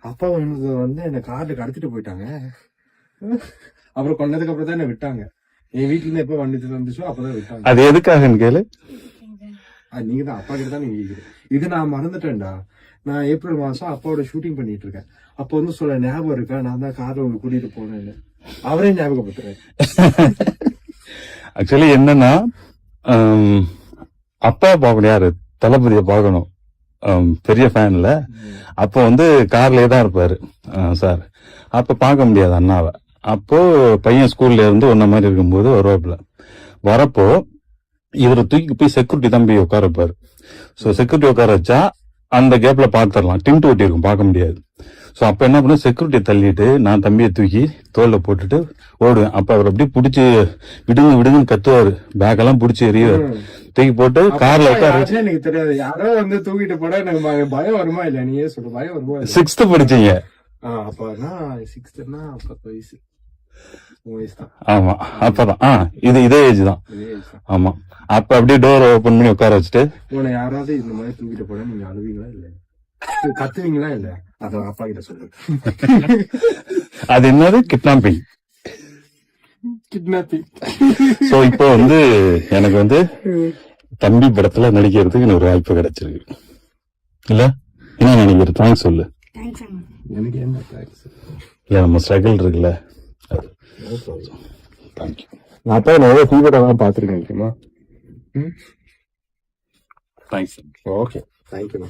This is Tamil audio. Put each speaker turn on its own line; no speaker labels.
அப்பா வந்து என்ன கார்ல கடத்திட்டு போயிட்டாங்க. அப்புறம் கொண்டதுக்கு அப்புறம் தான் என்ன விட்டாங்க. என் வீட்டுல இருந்து எப்ப வண்டி வந்துச்சோ அப்பதான் விட்டாங்க.
அது எதுக்காகன்னு கேளு.
நீங்க தான் அப்பா கிட்ட தான் நீங்க கேக்குறீங்க. இது நான் மறந்துட்டேன்டா. நான் ஏப்ரல் மாசம் அப்பாவோட ஷூட்டிங் பண்ணிட்டு இருக்கேன். அப்போ வந்து சொல்ல ஞாபகம் இருக்கா, நான் தான் கார்ல உங்க கூட்டிட்டு போனேன்னு. அவரே ஞாபகப்படுத்துறேன்.
ஆக்சுவலி என்னன்னா, அப்பா பார்க்கணும், யாரு தளபதியை பார்க்கணும், பெரிய ஃபேன்ல. அப்போ வந்து கார்லயே தான் இருப்பாரு சார். அப்ப பார்க்க முடியாது அண்ணாவை. அப்போ பையன் ஸ்கூல்ல இருந்து ஒன்ன மாதிரி இருக்கும்போது வருவாப்புல. வரப்போ இவரை தூக்கி போய் செக்யூரிட்டி தான் போய் உட்கார வைப்பாரு. ஸோ செக்யூரிட்டி உட்கார வச்சா அந்த கேப்ல பாத்துரலாம், டிண்ட் ஒட்டி இருக்கும், பார்க்க முடியாது. ஸோ அப்ப என்ன பண்ண, செக்யூரிட்டியை தள்ளிட்டு நான் தம்பியை தூக்கி தோல்ல போட்டுட்டு ஓடுவேன். அப்ப அவர் அப்படியே பிடிச்சி விடுங்க விடுங்கன்னு கத்துவாரு, பேக் எல்லாம் பிடிச்சி எறிவாரு. தூக்கி போட்டு கார்ல உட்கார வச்சு.
எனக்கு தெரியாது, யாரோ வந்து தூக்கிட்டு போட எனக்கு பயம் வருமா இல்ல, நீயே சொல்லு, பயம் வருமா?
6th படிச்சீங்க.
அப்பனா 6th-னா 10 வயசு.
ஆமா, அப்பதான் இதே ஏஜ் தான். ஆமா, அப்ப அப்படியே டோர் ஓபன் பண்ணி உட்கார வச்சுட்டு,
உன்னை யாராவது இந்த மாதிரி தூக்கிட்டு போனா நீங்க அழுவீங்களா இல்ல கத்துவீங்களா இல்ல? அத அப்பா கிட்ட சொல்லு.
அது என்னது, கிட்னாப்பிங். சோ இப்போ வந்து எனக்கு வந்து தம்பி படத்துல நடிக்கிறதுக்கு எனக்கு ஒரு வாய்ப்பு கிடைச்சிருக்கு இல்ல, என்ன நினைக்கிற? தேங்க்ஸ் சொல்லு.
எனக்கு என்ன தேங்க்ஸ்
இல்ல, நம்ம ஸ்ட்ரகிள் இருக்குல்ல. தேங்க்யூ.
நான் அப்பா நிறைய தீவிரம் பாத்துருக்கேன் ஓகேமா.
தேங்க்ஸ்.
Okay, thank you.